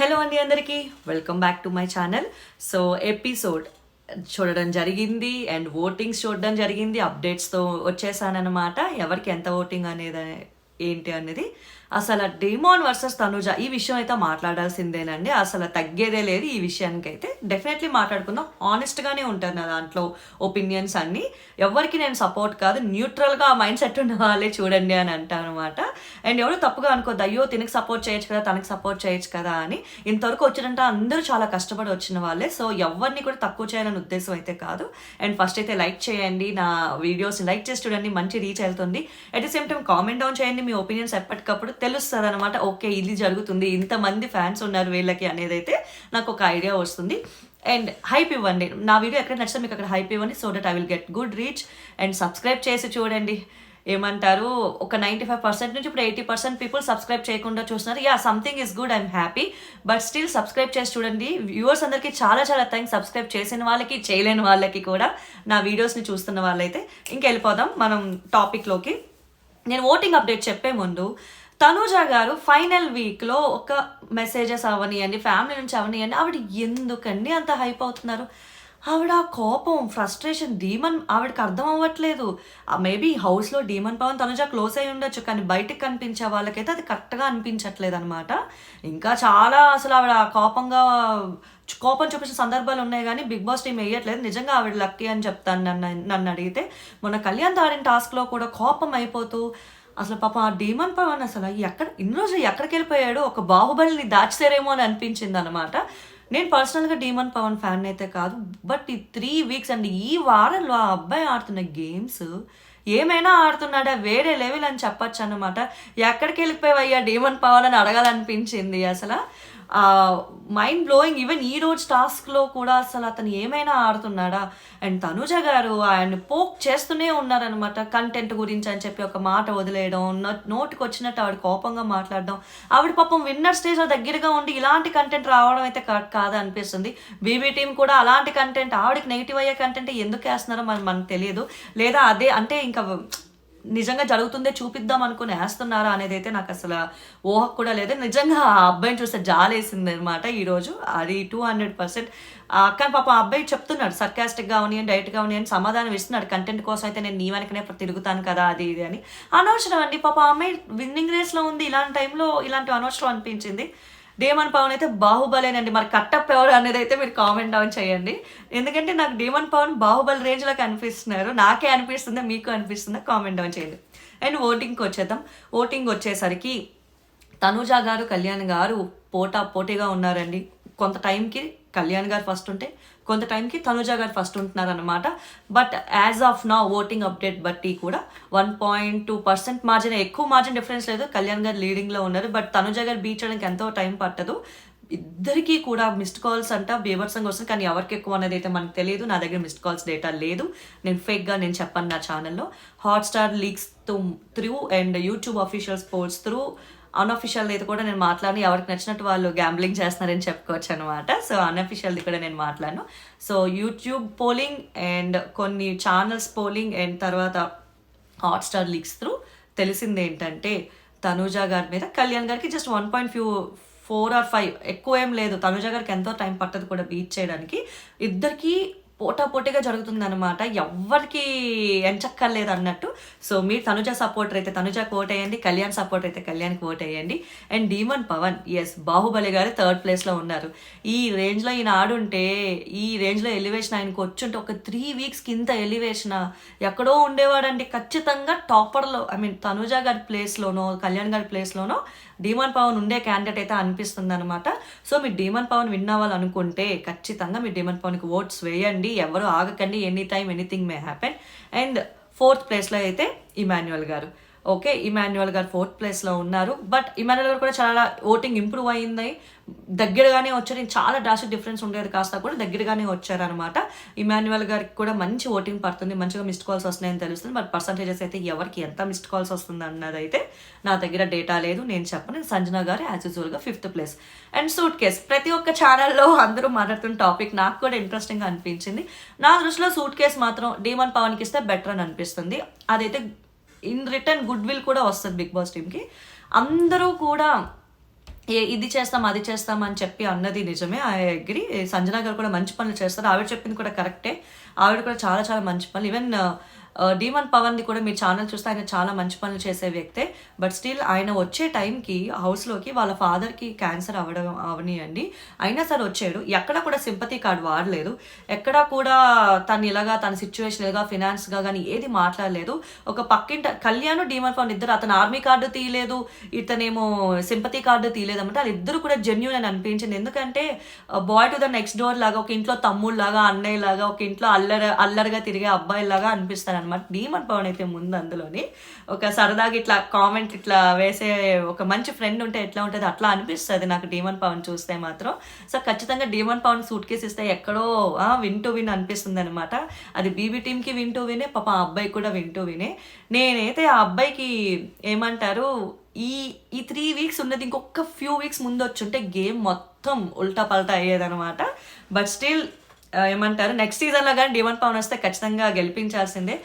Hello అండి అందరికీ welcome back to my channel. So episode చూడడం జరిగింది అండ్ ఓటింగ్స్ చూడడం జరిగింది. అప్డేట్స్తో వచ్చేసానమాట. ఎవరికి ఎంత ఓటింగ్ అనేది ఏంటి అనేది అసలు డీమాన్ వర్సెస్ తనుజ ఈ విషయం అయితే మాట్లాడాల్సిందేనండి. అసలు తగ్గేదే లేదు ఈ విషయానికి. అయితే డెఫినెట్లీ మాట్లాడుకుందాం. ఆనెస్ట్గానే ఉంటాను నా దాంట్లో ఒపీనియన్స్ అన్నీ. ఎవరికి నేను సపోర్ట్ కాదు, న్యూట్రల్గా ఆ మైండ్ సెట్ ఉన్న వాళ్ళే చూడండి అని అంటాను అనమాట. అండ్ ఎవరు తప్పుగా అనుకోద్దు, అయ్యో తినకి సపోర్ట్ చేయొచ్చు కదా, తనకి సపోర్ట్ చేయొచ్చు కదా అని. ఇంతవరకు వచ్చినంటే అందరూ చాలా కష్టపడి వచ్చిన వాళ్ళే. సో ఎవరిని కూడా తక్కువ చేయాలని ఉద్దేశం అయితే కాదు. అండ్ ఫస్ట్ అయితే లైక్ చేయండి, నా వీడియోస్ని లైక్ చేసి చూడండి, మంచి రీచ్ వెళ్తుంది. At the same time comment down చేయండి మీ ఒపీనియన్స్ ఎప్పటికప్పుడు తెలుస్తుంది అనమాట. ఓకే ఇది జరుగుతుంది, ఇంతమంది ఫ్యాన్స్ ఉన్నారు వీళ్ళకి అనేది అయితే నాకు ఒక ఐడియా వస్తుంది. అండ్ హైప్ ఇవ్వండి, నా వీడియో ఎక్కడ నచ్చితే మీకు అక్కడ హైప్ ఇవ్వండి, so that I will get good reach. And subscribe చేసి చూడండి. ఏమంటారు, ఒక 95% నుంచి ఇప్పుడు 80% పీపుల్ సబ్స్క్రైబ్ చేయకుండా చూస్తున్నారు. Yeah, something is good, I'm happy. But still subscribe చేసి చూడండి. వ్యూవర్స్ అందరికీ చాలా చాలా థ్యాంక్స్, సబ్స్క్రైబ్ చేసిన వాళ్ళకి, చేయలేని వాళ్ళకి కూడా, నా వీడియోస్ని చూస్తున్న వాళ్ళైతే. ఇంకెళ్ళిపోదాం మనం టాపిక్లోకి. నేను ఓటింగ్ అప్డేట్ చెప్పే ముందు, తనూజ గారు ఫైనల్ వీక్లో ఒక మెసేజెస్ అవనియండి, ఫ్యామిలీ నుంచి అవనియండి, ఆవిడ ఎందుకండి అంత హైప్ అవుతున్నారు? ఆవిడ కోపం, ఫ్రస్ట్రేషన్, డీమన్ ఆవిడకి అర్థం అవ్వట్లేదు. మేబీ హౌస్లో డీమన్ పవన్ తనుజ క్లోజ్ అయి ఉండొచ్చు, కానీ బయటకు కనిపించే వాళ్ళకైతే అది కరెక్ట్గా అనిపించట్లేదు అనమాట. ఇంకా చాలా అసలు ఆవిడ కోపం చూపించిన సందర్భాలు ఉన్నాయి, కానీ బిగ్ బాస్ టీం వేయట్లేదు. నిజంగా ఆవిడ లక్కీ అని చెప్తాను నన్ను అడిగితే. మొన్న కళ్యాణ్ ఆడిన టాస్క్లో కూడా కోపం అయిపోతూ అసలు పాప ఆ డీమన్ పవన్ అసలు ఇన్ని రోజులు ఎక్కడికి వెళ్ళిపోయాడు, ఒక బాహుబలిని దాచితారేమో అని అనిపించింది అనమాట. నేను పర్సనల్గా డీమన్ పవన్ ఫ్యాన్ అయితే కాదు, బట్ ఈ 3 వీక్స్ అండి, ఈ వారంలో ఆ అబ్బాయి ఆడుతున్న గేమ్స్ ఏమైనా ఆడుతున్నాడా, వేరే లెవెల్ అని చెప్పచ్చు అనమాట. ఎక్కడికి వెళ్ళిపోయావయ్యా డీమన్ పవన్ అని అడగాలనిపించింది అసలు. Mind blowing. ఈవెన్ ఈ రోజు టాస్క్లో కూడా అసలు అతను ఏమైనా ఆడుతున్నాడా. అండ్ తనుజ గారు ఆయన పోక్ చేస్తూనే ఉన్నారనమాట, కంటెంట్ గురించి అని చెప్పి ఒక మాట వదిలేయడం, నోటికి వచ్చినట్టు ఆవిడ కోపంగా మాట్లాడడం. ఆవిడ పాపం విన్నర్ స్టేజ్లో దగ్గరగా ఉండి ఇలాంటి కంటెంట్ రావడం అయితే కరెక్ట్ కాదు అనిపిస్తుంది. బీబీ టీం కూడా అలాంటి కంటెంట్, ఆవిడకి నెగిటివ్ అయ్యే కంటెంట్ ఎందుకు వేస్తున్నారో మనకు తెలియదు. లేదా అదే అంటే ఇంకా నిజంగా జరుగుతుందే చూపిద్దాం అనుకుని వేస్తున్నారా అనేది అయితే నాకు అసలు ఊహ కూడా లేదు. నిజంగా ఆ అబ్బాయిని చూస్తే జాలేసింది అనమాట ఈరోజు, అది 200%. కానీ పాప ఆ అబ్బాయి చెప్తున్నాడు, సర్కాస్టిక్గా అవనియని, డైరెక్ట్గా అవనియని సమాధానం ఇస్తున్నాడు. కంటెంట్ కోసం అయితే నేను నీ వెనకనే తిరుగుతాను కదా, అది ఇది అని. అనవసరం అండి, పాప ఆ అమ్మాయి విన్నింగ్ రేస్లో ఉంది. ఇలాంటి టైంలో ఇలాంటి అనవసరం అనిపించింది. డీమన్ పవన్ అయితే బాహుబలేనండి. మరి కట్టప్ ఎవరు అనేది అయితే మీరు కామెంట్ డౌన్ చేయండి. ఎందుకంటే నాకు డీమన్ పవన్ బాహుబలి రేంజ్లో కనిపిస్తున్నారు. నాకే అనిపిస్తుందా, మీకు అనిపిస్తుందా? కామెంట్ డౌన్ చేయండి. అండ్ ఓటింగ్కి వచ్చేద్దాం. ఓటింగ్ వచ్చేసరికి తనూజ గారు, కళ్యాణ్ గారు పోటీగా ఉన్నారండి. కొంత టైంకి కళ్యాణ్ గారు ఫస్ట్ ఉంటే, కొంత టైంకి తనుజ గారు ఫస్ట్ ఉంటున్నారనమాట. బట్ యాజ్ ఆఫ్ నా ఓటింగ్ అప్డేట్ బట్టి కూడా 1.2% మార్జిన్, ఎక్కువ మార్జిన్ డిఫరెన్స్ లేదు. కళ్యాణ్ గారు లీడింగ్లో ఉన్నారు. బట్ తనుజ గారు బీట్ చేయడానికి ఎంతో టైం పట్టదు. ఇద్దరికీ కూడా మిస్డ్ కాల్స్ అంట బీభత్సంగా వస్తుంది, కానీ ఎవరికి ఎక్కువ అనేది అయితే మనకు తెలియదు. నా దగ్గర మిస్డ్ కాల్స్ డేటా లేదు, నేను ఫేక్గా నేను చెప్పాను నా ఛానల్లో. Hotstar leaks through and YouTube official sports through, unofficial అయితే కూడా నేను మాట్లాడి ఎవరికి నచ్చినట్టు వాళ్ళు గ్యాంబ్లింగ్ చేస్తున్నారని చెప్పుకోవచ్చు అనమాట. సో అన్అఫిషియల్ది కూడా నేను మాట్లాడను. సో యూట్యూబ్ పోలింగ్ అండ్ కొన్ని ఛానల్స్ పోలింగ్ అండ్ తర్వాత హాట్స్టార్ లీక్స్ త్రూ తెలిసింది ఏంటంటే, తనూజ గారి మీద కళ్యాణ్ గారికి జస్ట్ 1.4 or 5, ఎక్కువ ఏం లేదు. తనూజ గారికి ఎంతో టైం పట్టదు కూడా బీట్ చేయడానికి. ఇద్దరికి పోటాపోటీగా జరుగుతుంది అనమాట, ఎవ్వరికి ఎంచక్కర్లేదు అన్నట్టు. సో మీరు తనుజ సపోర్టర్ అయితే తనుజకు ఓట్ వేయండి, కళ్యాణ్ సపోర్టర్ అయితే కళ్యాణ్కి ఓట్ వేయండి. And demon Pawan, yes, Baahubali గారు 3rd ప్లేస్లో ఉన్నారు. ఈ రేంజ్లో ఈయన ఆడుంటే, ఈ రేంజ్లో ఎలివేషన్ ఆయనకు వచ్చుంటే, ఒక 3 వీక్స్కి ఇంత ఎలివేషన్ ఎక్కడో ఉండేవాడండి ఖచ్చితంగా. టాపర్లో తనుజ గారి ప్లేస్లోనో కళ్యాణ్ గారి ప్లేస్లోనో డీమన్ పవన్ ఉండే క్యాండిడేట్ అయితే అనిపిస్తుంది అనమాట. సో మీరు డీమన్ పవన్ విన్ అవ్వాలనుకుంటే ఖచ్చితంగా మీరు డీమన్ పవన్కి ఓట్స్ వేయండి. ఎవరు ఆగకండి, any time anything may happen. And 4th ప్లేస్లో అయితే ఇమాన్యుయల్ గారు. ఓకే, ఇమాన్యుయల్ గారు 4th ప్లేస్లో ఉన్నారు. బట్ ఇమాన్యుయల్ గారు కూడా చాలా ఓటింగ్ ఇంప్రూవ్ అయింది, దగ్గరగానే వచ్చారు. చాలా డ్రాస్టిక్ డిఫరెన్స్ ఉండేది కాస్త కూడా దగ్గరగానే వచ్చారనమాట. ఇమాన్యుయల్ గారికి కూడా మంచి ఓటింగ్ పడుతుంది, మంచిగా మిస్డ్ కాల్స్ వస్తున్నాయని తెలుస్తుంది. బట్ పర్సంటేజెస్ అయితే ఎవరికి ఎంత మిస్డ్ కాల్స్ వస్తుంది అన్నది అయితే నా దగ్గర డేటా లేదు, నేను చెప్పను. సంజన గారు యాజ్ యూజువల్గా 5th place. And suit case, ప్రతి ఒక్క ఛానల్లో అందరూ మాట్లాడుతున్న టాపిక్ నాకు కూడా ఇంట్రెస్టింగ్గా అనిపించింది. నా దృష్టిలో సూట్ కేస్ మాత్రం డీమన్ పవన్కి ఇస్తే బెటర్ అని అనిపిస్తుంది. అదైతే ఇన్ రిటర్న్ గుడ్ విల్ కూడా వస్తుంది బిగ్ బాస్ టీమ్కి. అందరూ కూడా ఇది చేస్తాం అది చేస్తాం అని చెప్పి అన్నది నిజమే. I agree. సంజన గారు కూడా మంచి పనులు చేస్తారు. ఆవిడ చెప్పింది కూడా కరెక్టే. ఆవిడ కూడా చాలా చాలా మంచి పనులు. ఈవెన్ డీమన్ పవన్ది కూడా మీరు ఛానల్ చూస్తే ఆయన చాలా మంచి పనులు చేసే వ్యక్తే. బట్ స్టిల్ ఆయన వచ్చే టైంకి హౌస్లోకి వాళ్ళ ఫాదర్కి క్యాన్సర్ అవనియండి, అయినా సరే వచ్చాడు. ఎక్కడ కూడా సింపతి కార్డ్ వాడలేదు. ఎక్కడ కూడా తను ఇలాగా తన సిచ్యువేషన్ ఇలాగా ఫినాన్స్గా కానీ ఏది మాట్లాడలేదు. ఒక పక్కింట కళ్యాణ్ డీమన్ పవన్ ఇద్దరు, అతను ఆర్మీ కార్డు తీయలేదు, ఇతనేమో సింపతి కార్డు తీయలేదు అంటే వాళ్ళిద్దరు కూడా జెన్యూన్ అని అనిపించింది. ఎందుకంటే boy to the next door లాగా, ఒక ఇంట్లో తమ్ముళ్ళలాగా, అన్నయ్య లాగా, ఒక ఇంట్లో అల్లరిగా తిరిగే అబ్బాయి లాగా అనిపిస్తారు అనమాట. డీమన్ పవన్ అయితే ముందు అందులోని ఒక సరదాగా ఇట్లా కామెంట్ ఇట్లా వేసే ఒక మంచి ఫ్రెండ్ ఉంటే ఎట్లా ఉంటుంది అట్లా అనిపిస్తుంది నాకు డీమన్ పవన్ చూస్తే మాత్రం. సో ఖచ్చితంగా డీమన్ పవన్ సూట్ కేసు ఇస్తే ఎక్కడో విన్ అనిపిస్తుంది అనమాట. అది బీబీ టీమ్కి వినే, పాప ఆ అబ్బాయి కూడా వినే. నేనైతే ఆ అబ్బాయికి ఏమంటారు, ఈ 3 వీక్స్ ఉన్నది ఇంకొక ఫ్యూ వీక్స్ ముందు వచ్చుంటే గేమ్ మొత్తం ఉల్టా పల్టా అయ్యేదనమాట. బట్ స్టిల్ ఏమంటారు, నెక్స్ట్ సీజన్లో కానీ డీమన్ పవన్ వస్తే ఖచ్చితంగా గెలిపించాల్సిందే.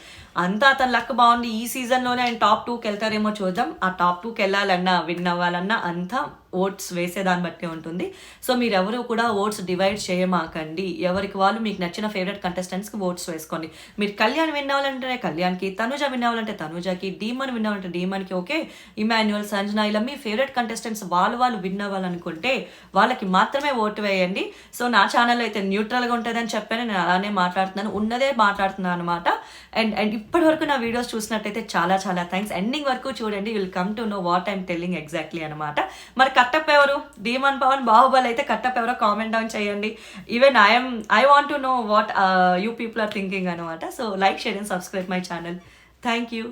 అంతా అతని లక్ బాగుంది. ఈ సీజన్లోనే ఆయన టాప్ 2కి వెళ్తారేమో చూద్దాం. ఆ టాప్ 2కి వెళ్ళాలన్నా విన్ అవ్వాలన్నా అంతా ఓట్స్ వేసేదాన్ని బట్టి ఉంటుంది. సో మీరు ఎవరు కూడా ఓట్స్ డివైడ్ చేయమాకండి. ఎవరికి వాళ్ళు మీకు నచ్చిన ఫేవరెట్ కంటెస్టెంట్స్కి ఓట్స్ వేసుకోండి. మీరు కళ్యాణ్ విన్ అవ్వాలంటే కళ్యాణ్కి, తనుజ విన్ అవ్వాలంటే తనుజకి, డీమన్ విన్ అవ్వాలంటే డీమన్కి, ఓకే ఇమాన్యుయల్, సంజన, ఇలా మీ ఫేవరెట్ కంటెస్టెంట్స్ వాళ్ళు విన్ అవ్వాలనుకుంటే వాళ్ళకి మాత్రమే ఓటు వేయండి. సో నా ఛానల్ అయితే న్యూట్రల్గా ఉంటుందని చెప్పాను, నేను అలానే మాట్లాడుతున్నాను, ఉన్నదే మాట్లాడుతున్నాను అనమాట. అండ్ ఇప్పటి వరకు నా వీడియోస్ చూసినట్టయితే చాలా చాలా థ్యాంక్స్. ఎండింగ్ వరకు చూడండి, will come to know what I'm telling exactly అనమాట. మరి కట్టప్ ఎవరు, డీమన్ పవన్, బాహుబలి అయితే కట్టప్ ఎవరో కామెంట్ డౌన్ చేయండి. Even I want to know what you people are thinking అనమాట. So like, share and subscribe my channel. Thank you.